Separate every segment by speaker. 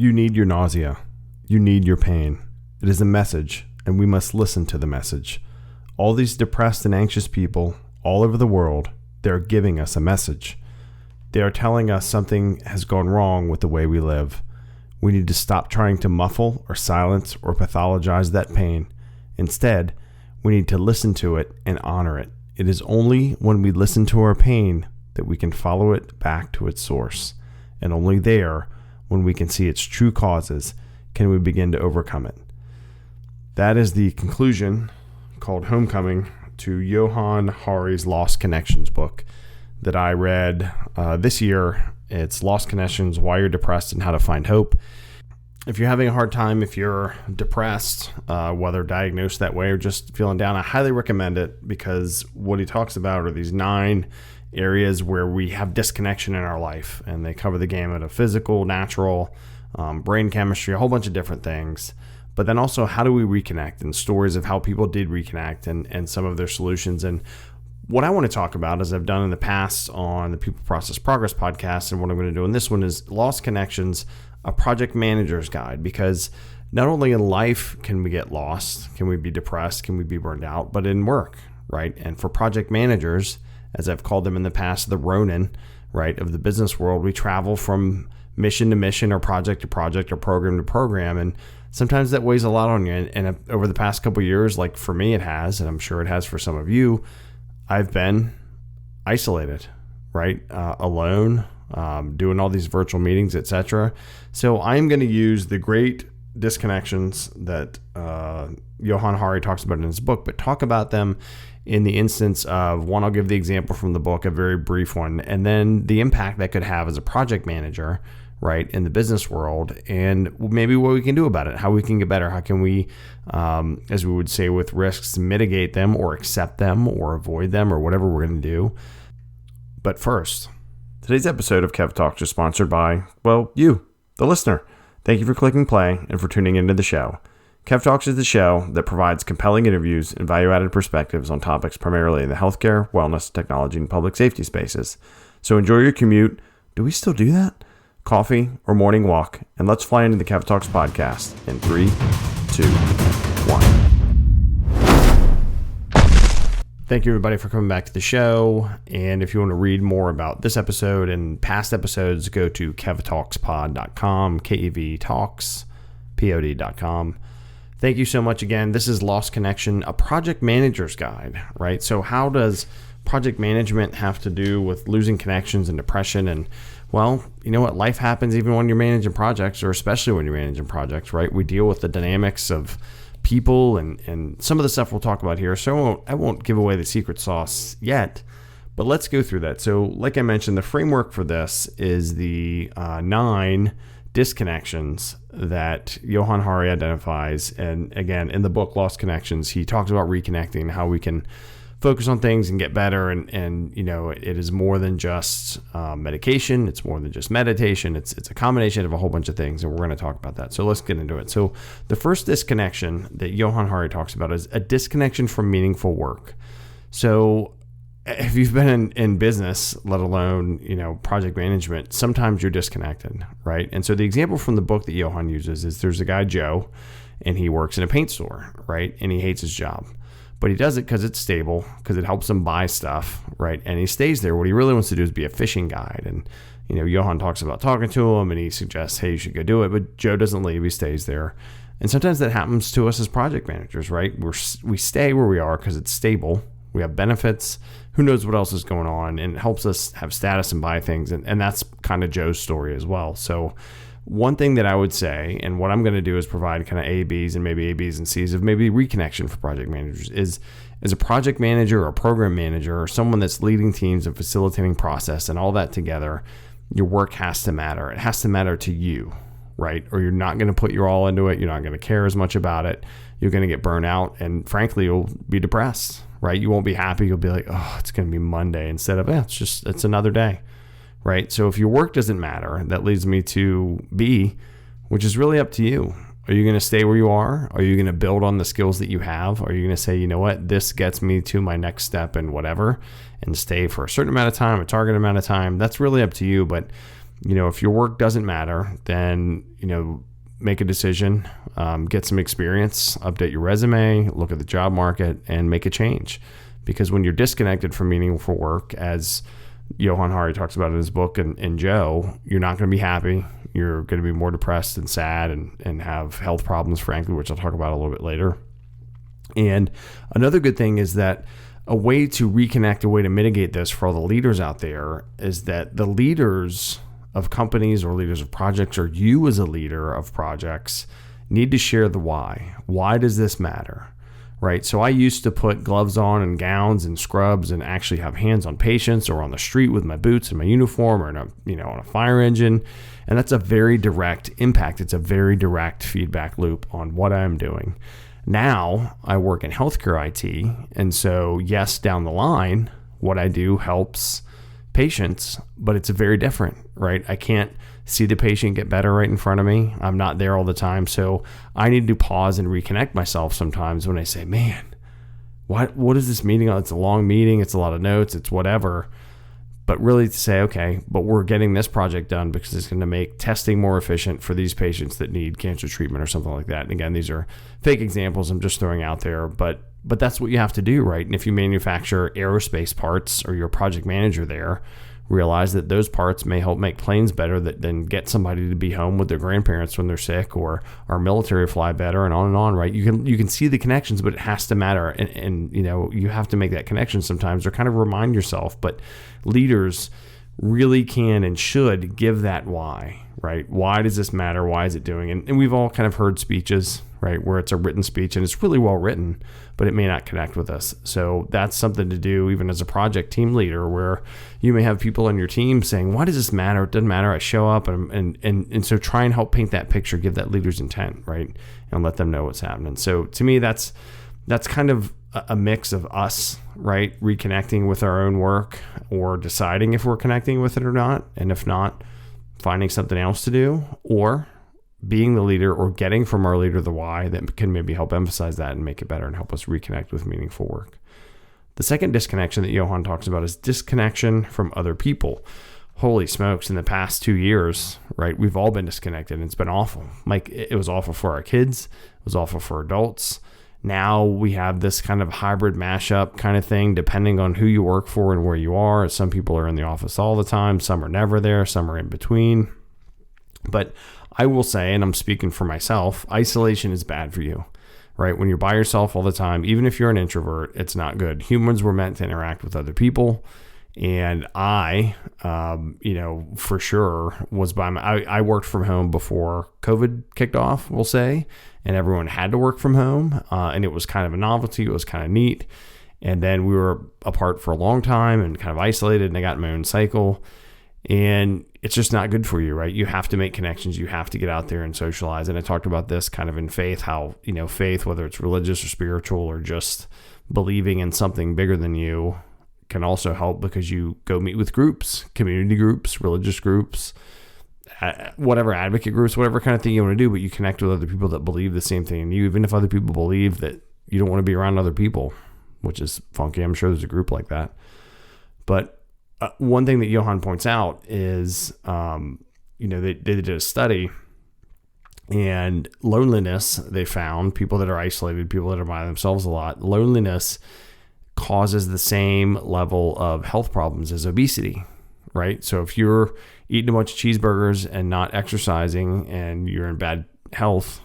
Speaker 1: You need your nausea. You need your pain. It is a message, and we must listen to the message. All these depressed and anxious people all over the world, they're giving us a message. They are telling us something has gone wrong with the way we live. We need to stop trying to muffle or silence or pathologize that pain. Instead, we need to listen to it and honor it. It is only when we listen to our pain that we can follow it back to its source. And only there, when we can see its true causes, can we begin to overcome it. That is the conclusion, called Homecoming, to Johann Hari's Lost Connections book that I read this year. It's Lost Connections, Why You're Depressed and How to Find Hope. If you're having a hard time, if you're depressed, whether diagnosed that way or just feeling down, I highly recommend it, because what he talks about are these 9 areas where we have disconnection in our life, and they cover the gamut of physical, natural, brain chemistry, a whole bunch of different things. But then also, how do we reconnect, and stories of how people did reconnect and some of their solutions. And what I want to talk about, as I've done in the past on the People Process Progress podcast, and what I'm going to do in this one, is Lost Connections, a project manager's guide. Because not only in life can we get lost, can we be depressed, can we be burned out, but in work, right? And for project managers, as I've called them in the past, the Ronin, right, of the business world, we travel from mission to mission, or project to project, or program to program. And sometimes that weighs a lot on you. And over the past couple of years, like for me, it has, and I'm sure it has for some of you, I've been isolated, right? Alone, doing all these virtual meetings, etc. So I'm going to use the great disconnections that Johann Hari talks about in his book, but talk about them in the instance of one. I'll give the example from the book, a very brief one, and then the impact that could have as a project manager, right, in the business world, and maybe what we can do about it, how we can get better, how can we, as we would say with risks, mitigate them or accept them or avoid them or whatever we're going to do. But first, today's episode of Kev Talks is sponsored by, well, you, the listener. Thank you for clicking play and for tuning into the show. Kev Talks is the show that provides compelling interviews and value-added perspectives on topics primarily in the healthcare, wellness, technology, and public safety spaces. So enjoy your commute. Do we still do that? Coffee or morning walk, and let's fly into the Kev Talks podcast in 3, 2, 1. Thank you, everybody, for coming back to the show. And if you want to read more about this episode and past episodes, go to kevtalkspod.com, KEVTalkspod.com. Thank you so much again. This is Lost Connection, a project manager's guide, right? So how does project management have to do with losing connections and depression? And, well, you know what? Life happens even when you're managing projects, or especially when you're managing projects, right? We deal with the dynamics of people and some of the stuff we'll talk about here. So I won't give away the secret sauce yet, but let's go through that. So like I mentioned, the framework for this is the 9 disconnections that Johann Hari identifies. And again, in the book Lost Connections, he talks about reconnecting, how we can focus on things and get better. And you know, it is more than just medication. It's more than just meditation. It's a combination of a whole bunch of things, and we're going to talk about that. So let's get into it. So the first disconnection that Johann Hari talks about is a disconnection from meaningful work. So if you've been in business, let alone, you know, project management, sometimes you're disconnected, right? And so the example from the book that Johann uses is there's a guy, Joe, and he works in a paint store, right? And he hates his job, but he does it because it's stable, because it helps him buy stuff, right? And he stays there. What he really wants to do is be a fishing guide. And, you know, Johann talks about talking to him, and he suggests, hey, you should go do it. But Joe doesn't leave. He stays there. And sometimes that happens to us as project managers, right? We stay where we are because it's stable. We have benefits. Who knows what else is going on, and it helps us have status and buy things. And that's kind of Joe's story as well. So one thing that I would say, and what I'm going to do is provide kind of A, Bs, and maybe A, Bs, and Cs of maybe reconnection for project managers is as a project manager or a program manager or someone that's leading teams and facilitating process and all that together, your work has to matter. It has to matter to you, right? Or you're not going to put your all into it. You're not going to care as much about it. You're going to get burnt out, and frankly, you'll be depressed, right? You won't be happy. You'll be like, oh, it's going to be Monday instead of, it's another day, right? So if your work doesn't matter, that leads me to B, which is really up to you. Are you going to stay where you are? Are you going to build on the skills that you have? Are you going to say, you know what, this gets me to my next step and whatever, and stay for a certain amount of time, a target amount of time? That's really up to you. But If your work doesn't matter, then, make a decision, get some experience, update your resume, look at the job market, and make a change. Because when you're disconnected from meaningful work, as Johann Hari talks about in his book and Joe, you're not going to be happy. You're going to be more depressed and sad and have health problems, frankly, which I'll talk about a little bit later. And another good thing is that a way to reconnect, a way to mitigate this for all the leaders out there is that the leaders of companies or leaders of projects, or you as a leader of projects, need to share the why. Why does this matter? Right? So I used to put gloves on and gowns and scrubs and actually have hands on patients or on the street with my boots and my uniform or on a fire engine. And that's a very direct impact. It's a very direct feedback loop on what I'm doing. Now I work in healthcare IT. And so yes, down the line, what I do helps patients, but it's very different, right? I can't see the patient get better right in front of me. I'm not there all the time. So I need to pause and reconnect myself sometimes when I say, man, what is this meeting? It's a long meeting. It's a lot of notes. It's whatever. But really to say, okay, but we're getting this project done because it's going to make testing more efficient for these patients that need cancer treatment or something like that. And again, these are fake examples I'm just throwing out there, but that's what you have to do, right? And if you manufacture aerospace parts or you're a project manager there, realize that those parts may help make planes better than get somebody to be home with their grandparents when they're sick, or our military fly better, and on, right? You can see the connections, but it has to matter. And you have to make that connection sometimes or kind of remind yourself. But leaders really can and should give that why, right? Why does this matter? Why is it doing? And we've all kind of heard speeches, right, where it's a written speech and it's really well written, but it may not connect with us. So that's something to do even as a project team leader, where you may have people on your team saying, why does this matter? It doesn't matter. I show up and so try and help paint that picture, give that leader's intent, right? And let them know what's happening. So to me, that's kind of a mix of us, right, reconnecting with our own work or deciding if we're connecting with it or not. And if not, finding something else to do, or being the leader or getting from our leader the why that can maybe help emphasize that and make it better and help us reconnect with meaningful work. The second disconnection that Johann talks about is disconnection from other people. Holy smokes, in the past 2 years, right, we've all been disconnected and it's been awful. Like, it was awful for our kids. It was awful for adults. Now we have this kind of hybrid mashup kind of thing, depending on who you work for and where you are. Some people are in the office all the time. Some are never there. Some are in between. But I will say, and I'm speaking for myself, isolation is bad for you, right? When you're by yourself all the time, even if you're an introvert, it's not good. Humans were meant to interact with other people. And I, for sure was I worked from home before COVID kicked off, we'll say, and everyone had to work from home. And it was kind of a novelty. It was kind of neat. And then we were apart for a long time and kind of isolated, and I got in my own cycle. And it's just not good for you, right? You have to make connections. You have to get out there and socialize. And I talked about this kind of in faith, how, faith, whether it's religious or spiritual or just believing in something bigger than you, can also help because you go meet with groups, community groups, religious groups, whatever, advocate groups, whatever kind of thing you want to do, but you connect with other people that believe the same thing in you, even if other people believe that you don't want to be around other people, which is funky. I'm sure there's a group like that. But one thing that Johann points out is, they did a study, and loneliness, they found, people that are isolated, people that are by themselves a lot, loneliness causes the same level of health problems as obesity, right? So if you're eating a bunch of cheeseburgers and not exercising and you're in bad health,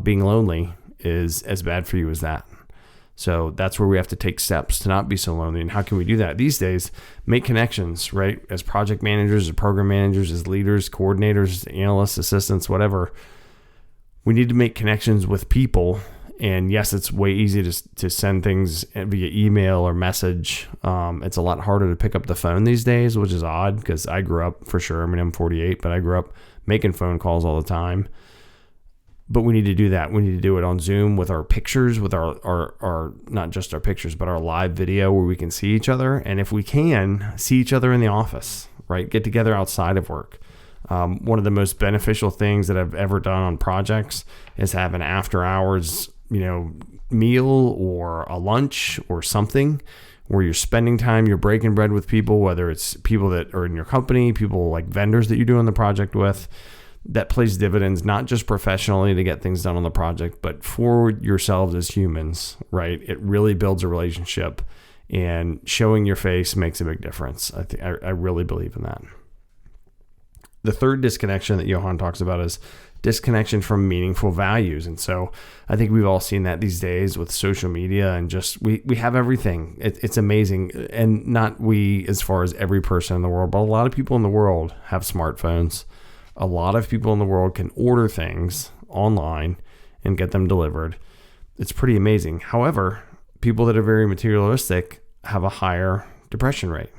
Speaker 1: being lonely is as bad for you as that. So that's where we have to take steps to not be so lonely. And how can we do that these days? Make connections, right? As project managers, as program managers, as leaders, coordinators, analysts, assistants, whatever. We need to make connections with people. And yes, it's way easy to send things via email or message. It's a lot harder to pick up the phone these days, which is odd because I grew up, for sure, I'm 48, but I grew up making phone calls all the time. But we need to do that. We need to do it on Zoom with our pictures, with our not just our pictures, but our live video where we can see each other. And if we can, see each other in the office, right? Get together outside of work. One of the most beneficial things that I've ever done on projects is have an after hours, meal or a lunch or something where you're spending time, you're breaking bread with people, whether it's people that are in your company, people like vendors that you're doing the project with. That plays dividends, not just professionally to get things done on the project, but for yourselves as humans, right? It really builds a relationship, and showing your face makes a big difference. I really believe in that. The third disconnection that Johann talks about is disconnection from meaningful values. And so I think we've all seen that these days with social media, and just we have everything. It's amazing. And not we as far as every person in the world, but a lot of people in the world have smartphones. A lot of people in the world can order things online and get them delivered. It's pretty amazing. However, people that are very materialistic have a higher depression rate,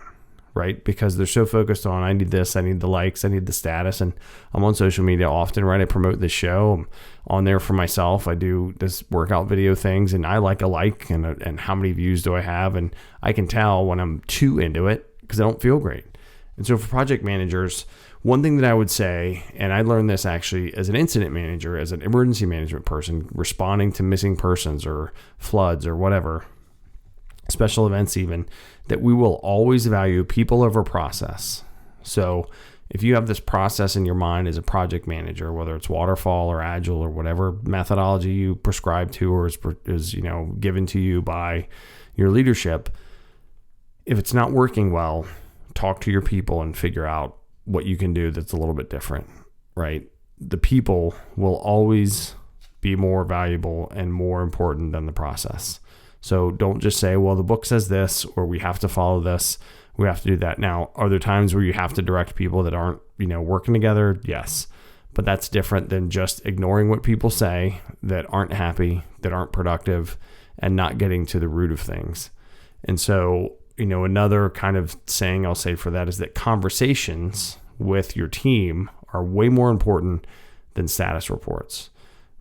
Speaker 1: right? Because they're so focused on, I need this, I need the likes, I need the status. And I'm on social media often, right? I promote this show. I'm on there for myself. I do this workout video things, and I like and how many views do I have? And I can tell when I'm too into it because I don't feel great. And so for project managers, one thing that I would say, and I learned this actually as an incident manager, as an emergency management person, responding to missing persons or floods or whatever, special events even, that we will always value people over process. So if you have this process in your mind as a project manager, whether it's waterfall or agile or whatever methodology you prescribe to or is given to you by your leadership, if it's not working well, talk to your people and figure out what you can do that's a little bit different, right? The people will always be more valuable and more important than the process. So don't just say, well, the book says this, or we have to follow this, we have to do that. Now, are there times where you have to direct people that aren't, working together? Yes. But that's different than just ignoring what people say that aren't happy, that aren't productive, and not getting to the root of things. And so, another kind of saying I'll say for that is that conversations with your team are way more important than status reports,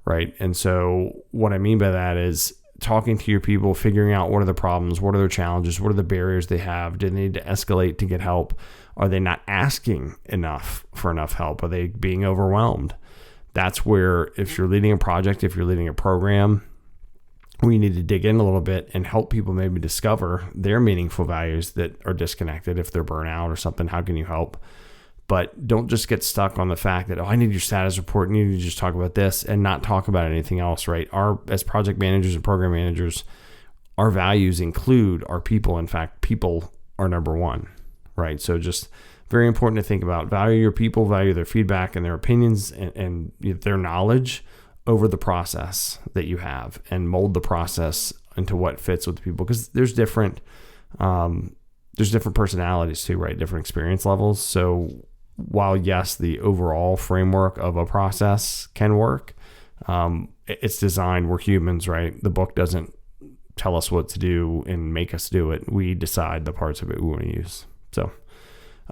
Speaker 1: right? And so what I mean by that is talking to your people, figuring out what are the problems, what are their challenges, what are the barriers they have, do they need to escalate to get help? Are they not asking enough for enough help? Are they being overwhelmed? That's where, if you're leading a project, if you're leading a program, we need to dig in a little bit and help people maybe discover their meaningful values that are disconnected. If they're burnout or something, how can you help? But don't just get stuck on the fact that, I need your status report, and you need to just talk about this and not talk about anything else, right? As project managers and program managers, our values include our people. In fact, people are number one, right? So just very important to think about. Value your people, value their feedback and their opinions and their knowledge over the process that you have, and mold the process into what fits with the people, because there's different personalities too, right? Different experience levels. So while yes, the overall framework of a process can work, it's designed, we're humans, right? The book doesn't tell us what to do and make us do it. We decide the parts of it we want to use. So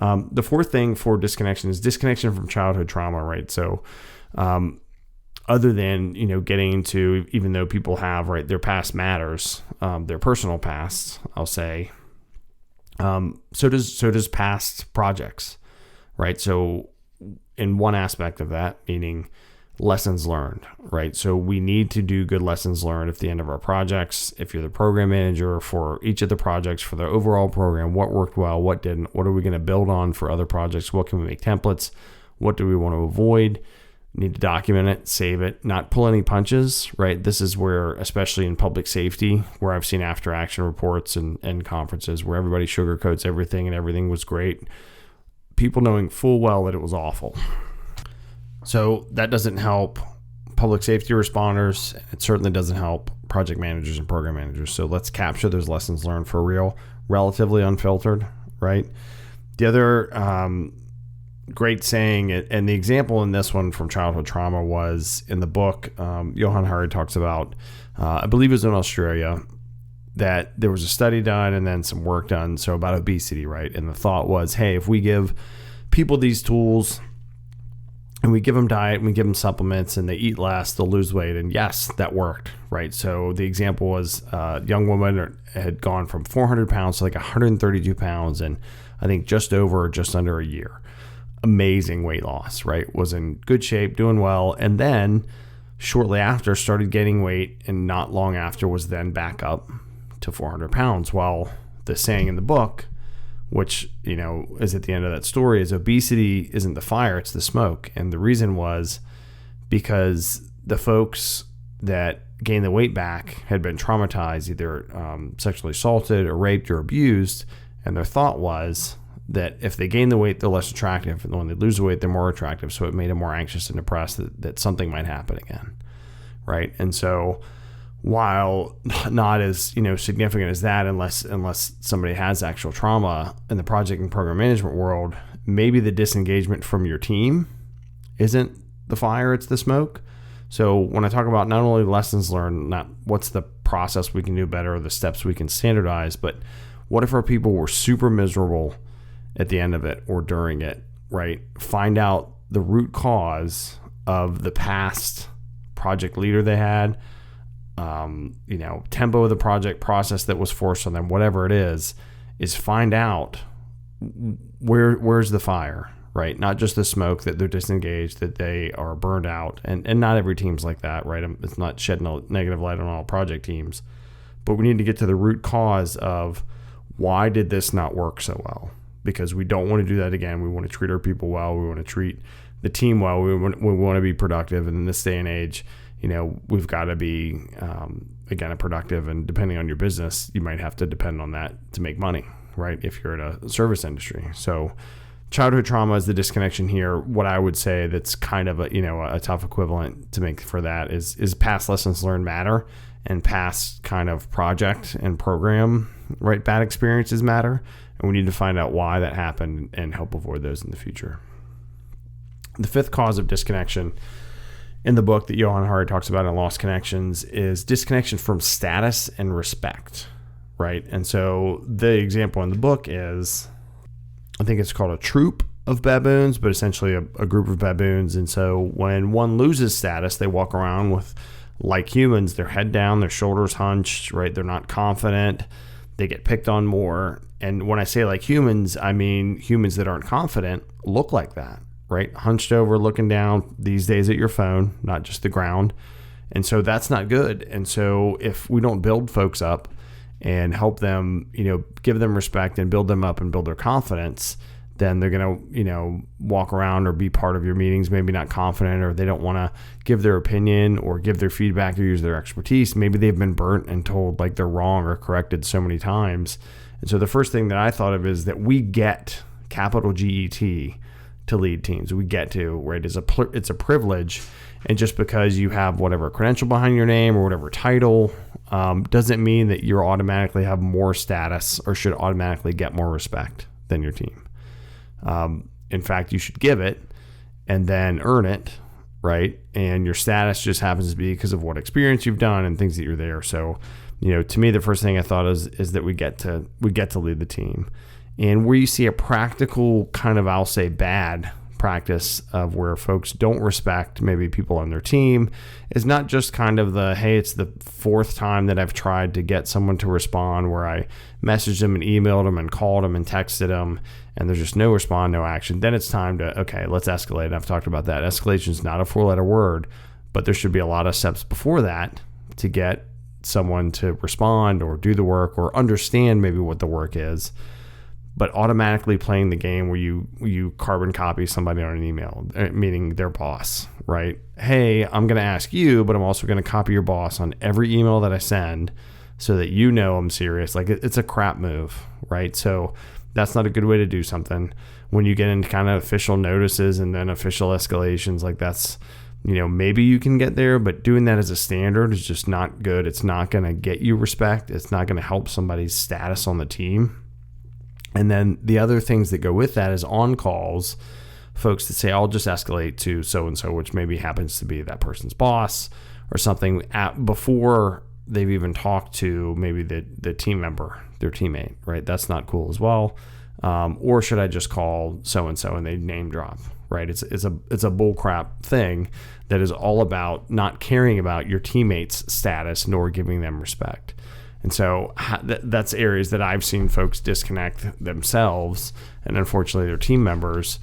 Speaker 1: the fourth thing for disconnection is disconnection from childhood trauma, right? So other than, getting into, even though people have, right, their past matters, their personal past, I'll say, so does past projects, right? So in one aspect of that, meaning lessons learned, right? So we need to do good lessons learned at the end of our projects. If you're the program manager for each of the projects, for the overall program, what worked well, what didn't, what are we going to build on for other projects? What can we make templates? What do we want to avoid? Need to document it, save it, not pull any punches, right? This is where, especially in public safety, where I've seen after action reports and conferences where everybody sugarcoats everything and everything was great. People knowing full well that it was awful. So that doesn't help public safety responders. It certainly doesn't help project managers and program managers. So let's capture those lessons learned for real, relatively unfiltered, right? The other great saying, and the example in this one from childhood trauma was in the book, Johann Hari talks about, I believe it was in Australia, that there was a study done and then some work done, so about obesity, right? And the thought was, hey, if we give people these tools and we give them diet and we give them supplements and they eat less, they'll lose weight. And yes, that worked, right? So the example was a young woman had gone from 400 pounds to like 132 pounds and I think just under a year. Amazing weight loss, right? Was in good shape, doing well. And then shortly after started gaining weight, and not long after was then back up to 400 pounds. Well, the saying in the book, which, is at the end of that story, is obesity isn't the fire, it's the smoke. And the reason was because the folks that gained the weight back had been traumatized, either sexually assaulted or raped or abused. And their thought was that if they gain the weight, they're less attractive. And when they lose the weight, they're more attractive. So it made them more anxious and depressed that something might happen again. Right. And so while not as, significant as that, unless somebody has actual trauma in the project and program management world, maybe the disengagement from your team isn't the fire, it's the smoke. So when I talk about not only lessons learned, not what's the process we can do better or the steps we can standardize, but what if our people were super miserable at the end of it or during it, right? Find out the root cause of the past project leader they had, tempo of the project, process that was forced on them, whatever it is find out where's the fire, right? Not just the smoke, that they're disengaged, that they are burned out. And not every team's like that, right? It's not shedding a negative light on all project teams, but we need to get to the root cause of why did this not work so well? Because we don't want to do that again. We want to treat our people well. We want to treat the team well. We want to be productive. And in this day and age, we've got to be, again, productive. And depending on your business, you might have to depend on that to make money, right? If you're in a service industry. So childhood trauma is the disconnection here. What I would say that's kind of a tough equivalent to make for that is past lessons learned matter, and past kind of project and program, right, bad experiences matter. And we need to find out why that happened and help avoid those in the future. The fifth cause of disconnection in the book that Johann Hari talks about in Lost Connections is disconnection from status and respect, right? And so the example in the book is, I think it's called a troop of baboons, but essentially a group of baboons. And so when one loses status, they walk around with, like humans, their head down, their shoulders hunched, right? They're not confident. They get picked on more. And when I say like humans, I mean humans that aren't confident look like that, right? Hunched over, looking down these days at your phone, not just the ground. And so that's not good. And so if we don't build folks up and help them, give them respect and build them up and build their confidence, then they're going to, walk around or be part of your meetings, maybe not confident, or they don't want to give their opinion or give their feedback or use their expertise. Maybe they've been burnt and told like they're wrong or corrected so many times. And so the first thing that I thought of is that we get, capital GET, to lead teams. We get to, right? It's a privilege. And just because you have whatever credential behind your name or whatever title, doesn't mean that you automatically have more status or should automatically get more respect than your team. In fact, you should give it and then earn it, right? And your status just happens to be because of what experience you've done and things that you're there. So, to me, the first thing I thought is that we get to lead the team. And where you see a practical kind of, I'll say, bad practice of where folks don't respect maybe people on their team is not just kind of hey, it's the fourth time that I've tried to get someone to respond, where I messaged them and emailed them and called them and texted them, and there's just no response, no action. Then it's time to, okay, let's escalate. And I've talked about that. Escalation is not a 4-letter word, but there should be a lot of steps before that to get someone to respond or do the work or understand maybe what the work is. But automatically playing the game where you carbon copy somebody on an email, meaning their boss, right? Hey, I'm going to ask you, but I'm also going to copy your boss on every email that I send so that I'm serious. Like, it's a crap move, right? So that's not a good way to do something. When you get into kind of official notices and then official escalations, like that's, maybe you can get there, but doing that as a standard is just not good. It's not going to get you respect. It's not going to help somebody's status on the team. And then the other things that go with that is on calls, folks that say, I'll just escalate to so-and-so, which maybe happens to be that person's boss or something before they've even talked to maybe the team member, their teammate, right? That's not cool as well. Or should I just call so-and-so and they name drop, right? It's a bullcrap thing that is all about not caring about your teammates' status nor giving them respect. And so that's areas that I've seen folks disconnect themselves and unfortunately their team members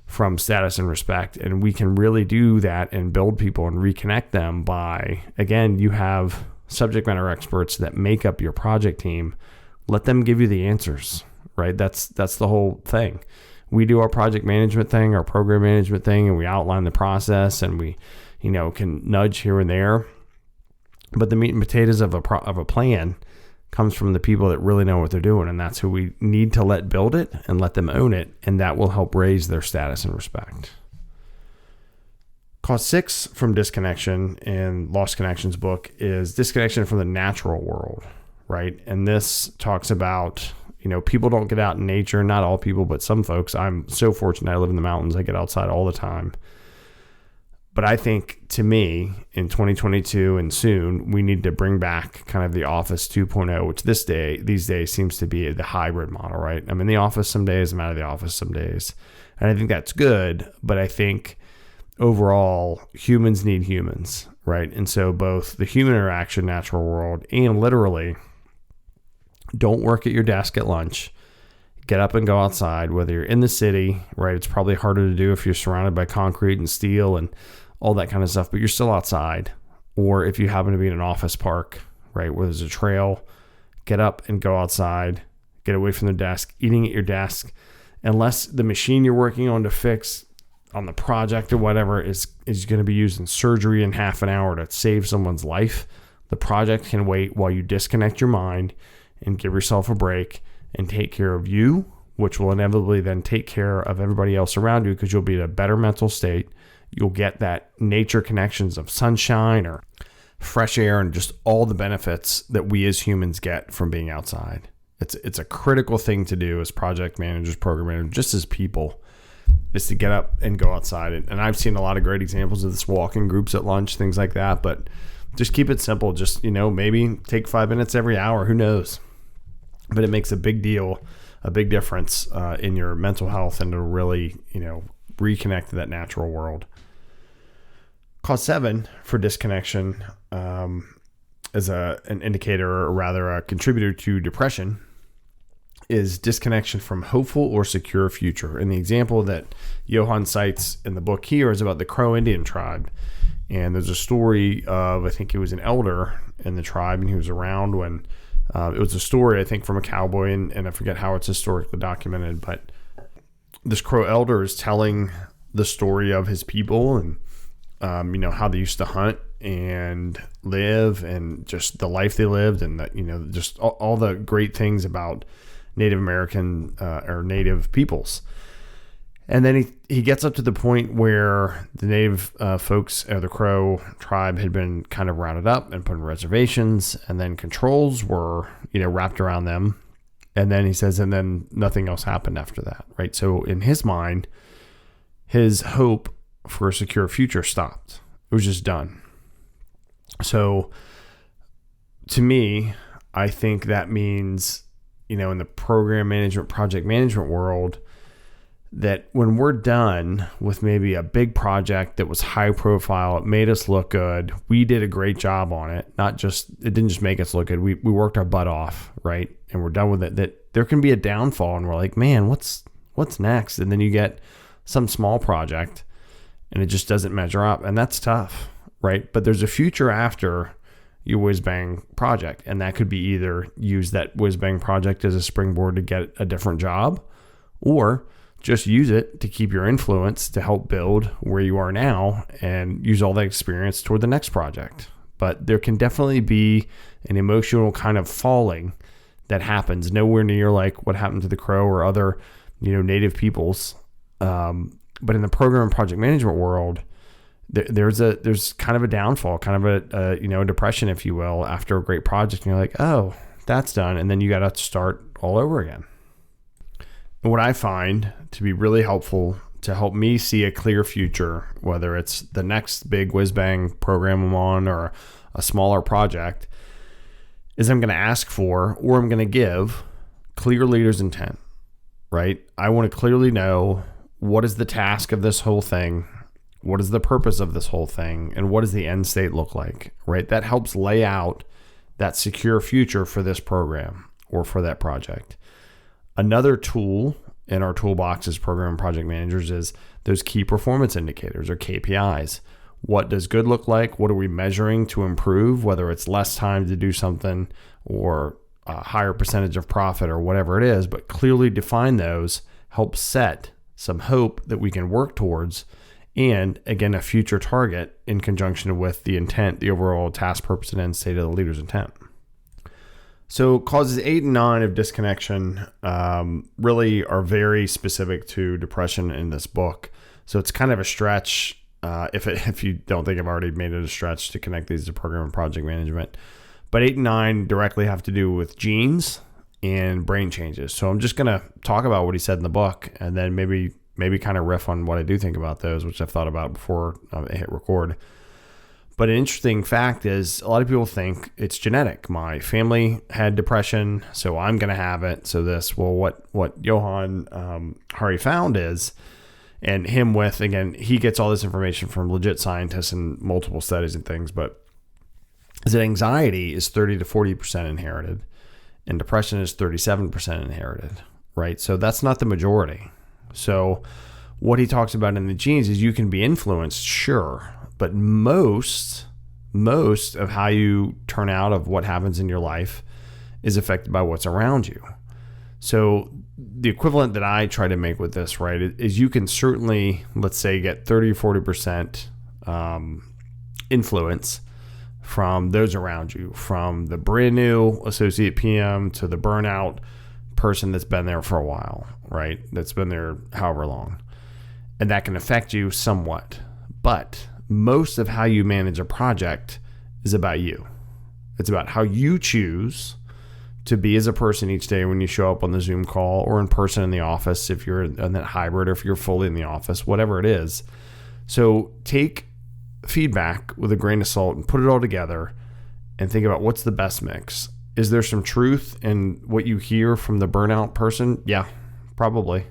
Speaker 1: from status and respect. And we can really do that and build people and reconnect them by, again, you have subject matter experts that make up your project team. let them give you the answers, right? That's the whole thing. We do our project management thing, our program management thing, and we outline the process, and we, can nudge here and there. But the meat and potatoes of a plan comes from the people that really know what they're doing, and that's who we need to let build it and let them own it, and that will help raise their status and respect. Cause 6 from disconnection in Lost Connections book is disconnection from the natural world, right? And this talks about, people don't get out in nature. Not all people, but some folks. I'm so fortunate. I live in the mountains. I get outside all the time. But I think, to me, in 2022 and soon, we need to bring back kind of the Office 2.0, which these days seems to be the hybrid model, right? I'm in the office some days, I'm out of the office some days. And I think that's good, but I think overall, humans need humans, right? And so both the human interaction, natural world, and literally, don't work at your desk at lunch. Get up and go outside, whether you're in the city, right? It's probably harder to do if you're surrounded by concrete and steel and all that kind of stuff, but you're still outside. Or if you happen to be in an office park, right, where there's a trail, get up and go outside, get away from the desk, eating at your desk, unless the machine you're working on to fix on the project or whatever is going to be used in surgery in half an hour to save someone's life. The project can wait while you disconnect your mind and give yourself a break and take care of you, which will inevitably then take care of everybody else around you because you'll be in a better mental state. You'll get that nature connections of sunshine or fresh air and just all the benefits that we as humans get from being outside. It's a critical thing to do as project managers, program managers, just as people, is to get up and go outside. And I've seen a lot of great examples of this, walking groups at lunch, things like that. But just keep it simple. Just, maybe take 5 minutes every hour. Who knows? But it makes a big deal, a big difference in your mental health, and to really, reconnect to that natural world. Cause 7 for disconnection as an indicator, or rather a contributor to depression, is disconnection from hopeful or secure future. And the example that Johann cites in the book here is about the Crow Indian tribe. And there's a story of, I think it was an elder in the tribe, and he was around when it was a story, I think, from a cowboy, and I forget how it's historically documented, but this Crow elder is telling the story of his people and, how they used to hunt and live, and just the life they lived, and that, just all the great things about Native American or Native peoples. And then he gets up to the point where the Native folks, the Crow tribe, had been kind of rounded up and put in reservations, and then controls were, wrapped around them. And then he says, and then nothing else happened after that, right? So in his mind, his hope for a secure future stopped. It was just done. So to me, I think that means, in the program management, project management world, that when we're done with maybe a big project that was high profile, it made us look good, we did a great job on it. It didn't just make us look good. We worked our butt off, right? And we're done with it. That there can be a downfall, and we're like, man, what's next? And then you get some small project and it just doesn't measure up, and that's tough, right? But there's a future after your whiz-bang project, and that could be either use that whiz-bang project as a springboard to get a different job, or just use it to keep your influence to help build where you are now and use all that experience toward the next project. But there can definitely be an emotional kind of falling that happens, nowhere near like what happened to the Crow or other, Native peoples. But in the program and project management world, there's kind of a downfall, kind of a depression, if you will, after a great project. And you're like, oh, that's done. And then you got to start all over again. And what I find to be really helpful to help me see a clear future, whether it's the next big whiz-bang program I'm on or a smaller project, is I'm going to ask for, or I'm going to give, clear leader's intent, right? I want to clearly know, what is the task of this whole thing? What is the purpose of this whole thing? And what does the end state look like, right? That helps lay out that secure future for this program or for that project. Another tool in our toolbox as program and project managers is those key performance indicators, or KPIs. What does good look like? What are we measuring to improve, whether it's less time to do something or a higher percentage of profit or whatever it is, but clearly define those, help set some hope that we can work towards, and again, a future target in conjunction with the intent, the overall task, purpose, and end state of the leader's intent. So causes 8 and 9 of disconnection really are very specific to depression in this book. So it's kind of a stretch if you don't think I've already made it a stretch to connect these to program and project management. But 8 and 9 directly have to do with genes and brain changes. So I'm just going to talk about what he said in the book, and then maybe kind of riff on what I do think about those, which I've thought about before I hit record. But an interesting fact is a lot of people think it's genetic. My family had depression, so I'm going to have it. So what Johann Hari found is, and him with, again, he gets all this information from legit scientists and multiple studies and things, but is that anxiety is 30 to 40% inherited and depression is 37% inherited, right? So that's not the majority. So what he talks about in the genes is you can be influenced, sure, but most of how you turn out, of what happens in your life, is affected by what's around you. So the equivalent that I try to make with this, right, is you can certainly, let's say, get 30 or 40% influence from those around you, from the brand new associate PM to the burnout person that's been there for a while, right? That's been there however long. And that can affect you somewhat. But most of how you manage a project is about you. It's about how you choose to be as a person each day when you show up on the Zoom call or in person in the office, if you're in that hybrid or if you're fully in the office, whatever it is. So take feedback with a grain of salt and put it all together and think about what's the best mix. Is there some truth in what you hear from the burnout person? Yeah, probably.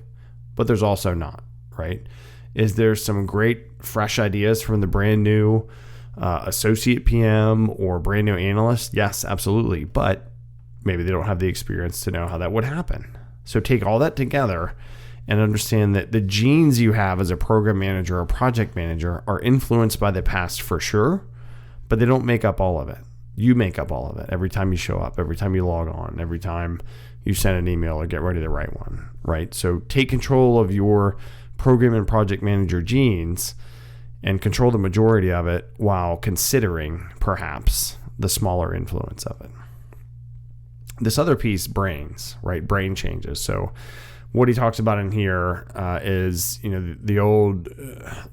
Speaker 1: But there's also not, right? Is there some great fresh ideas from the brand new associate PM or brand new analyst? Yes, absolutely. But maybe they don't have the experience to know how that would happen. So take all that together and understand that the genes you have as a program manager or project manager are influenced by the past for sure, but they don't make up all of it. You make up all of it every time you show up, every time you log on, every time you send an email or get ready to write one, right? So take control of your program and project manager genes and control the majority of it while considering perhaps the smaller influence of it. This other piece, brains, right? Brain changes. So what he talks about in here is, the old,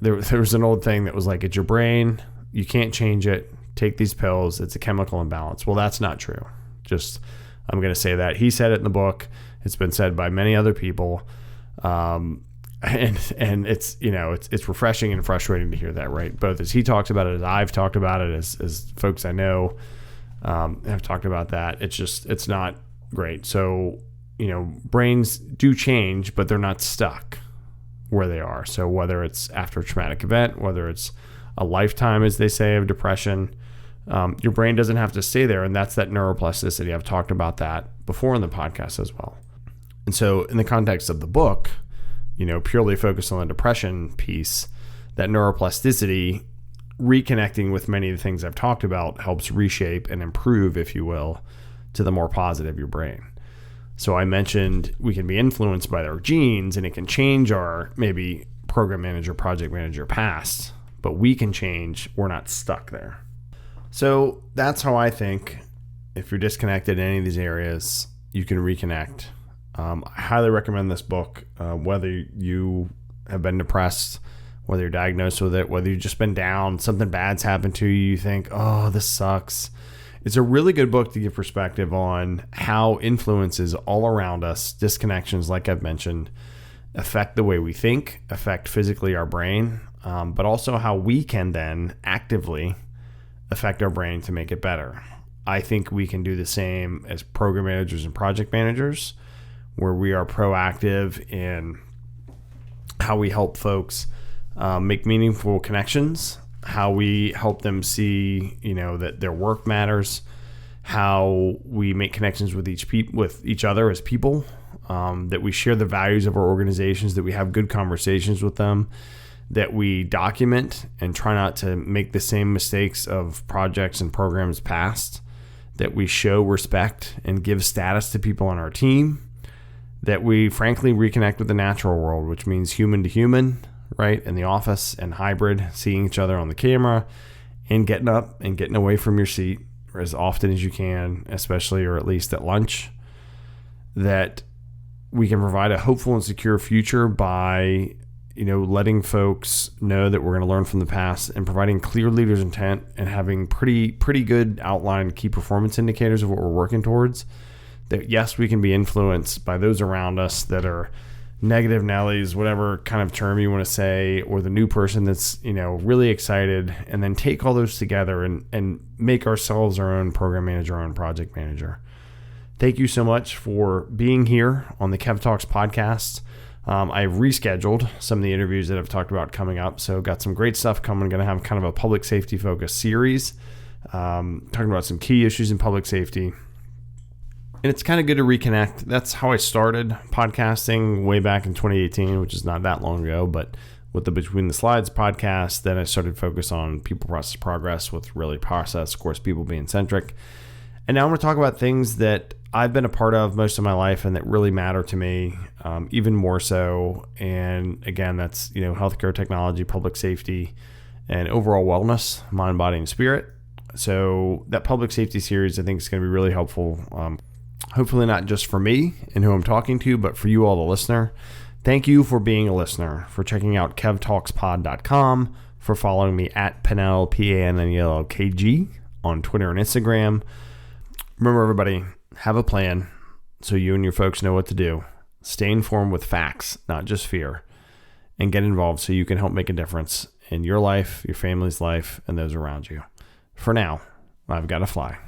Speaker 1: there was an old thing that was like, it's your brain, you can't change it, take these pills, it's a chemical imbalance. Well, that's not true. I'm going to say that. He said it in the book. It's been said by many other people. And it's, it's refreshing and frustrating to hear that, right? Both as he talks about it, as I've talked about it, as folks I know have talked about that. It's not great. So, brains do change, but they're not stuck where they are. So whether it's after a traumatic event, whether it's a lifetime, as they say, of depression, your brain doesn't have to stay there. And that's that neuroplasticity. I've talked about that before in the podcast as well. And so in the context of the book, purely focused on the depression piece, that neuroplasticity, reconnecting with many of the things I've talked about, helps reshape and improve, if you will, to the more positive your brain. So I mentioned we can be influenced by our genes and it can change our maybe program manager, project manager past, but we can change. We're not stuck there. So that's how I think if you're disconnected in any of these areas, you can reconnect. I highly recommend this book, whether you have been depressed, whether you're diagnosed with it, whether you've just been down, something bad's happened to you, you think, oh, this sucks. It's a really good book to give perspective on how influences all around us, disconnections, like I've mentioned, affect the way we think, affect physically our brain, but also how we can then actively affect our brain to make it better. I think we can do the same as program managers and project managers, where we are proactive in how we help folks make meaningful connections, how we help them see, that their work matters, how we make connections with each other as people, that we share the values of our organizations, that we have good conversations with them, that we document and try not to make the same mistakes of projects and programs past, that we show respect and give status to people on our team, that we frankly reconnect with the natural world, which means human to human, right? In the office and hybrid, seeing each other on the camera and getting up and getting away from your seat as often as you can, especially or at least at lunch, that we can provide a hopeful and secure future by, letting folks know that we're going to learn from the past and providing clear leaders' intent and having pretty good outlined key performance indicators of what we're working towards. That yes, we can be influenced by those around us that are negative Nellies, whatever kind of term you want to say, or the new person that's, really excited, and then take all those together and make ourselves our own program manager, our own project manager. Thank you so much for being here on the Kev Talks podcast. I've rescheduled some of the interviews that I've talked about coming up. So got some great stuff coming. Going to have kind of a public safety focused series, talking about some key issues in public safety. And it's kind of good to reconnect. That's how I started podcasting way back in 2018, which is not that long ago, but with the Between the Slides podcast, then I started to focus on people, process, progress with really process, of course, people being centric. And now I'm going to talk about things that I've been a part of most of my life and that really matter to me, even more so. And again, that's, healthcare technology, public safety, and overall wellness, mind, body, and spirit. So that public safety series, I think, is going to be really helpful. Hopefully not just for me and who I'm talking to, but for you all, the listener. Thank you for being a listener, for checking out kevtalkspod.com, for following me at Pannell, PANNELLKG on Twitter and Instagram. Remember, everybody, have a plan so you and your folks know what to do. Stay informed with facts, not just fear, and get involved so you can help make a difference in your life, your family's life, and those around you. For now, I've got to fly.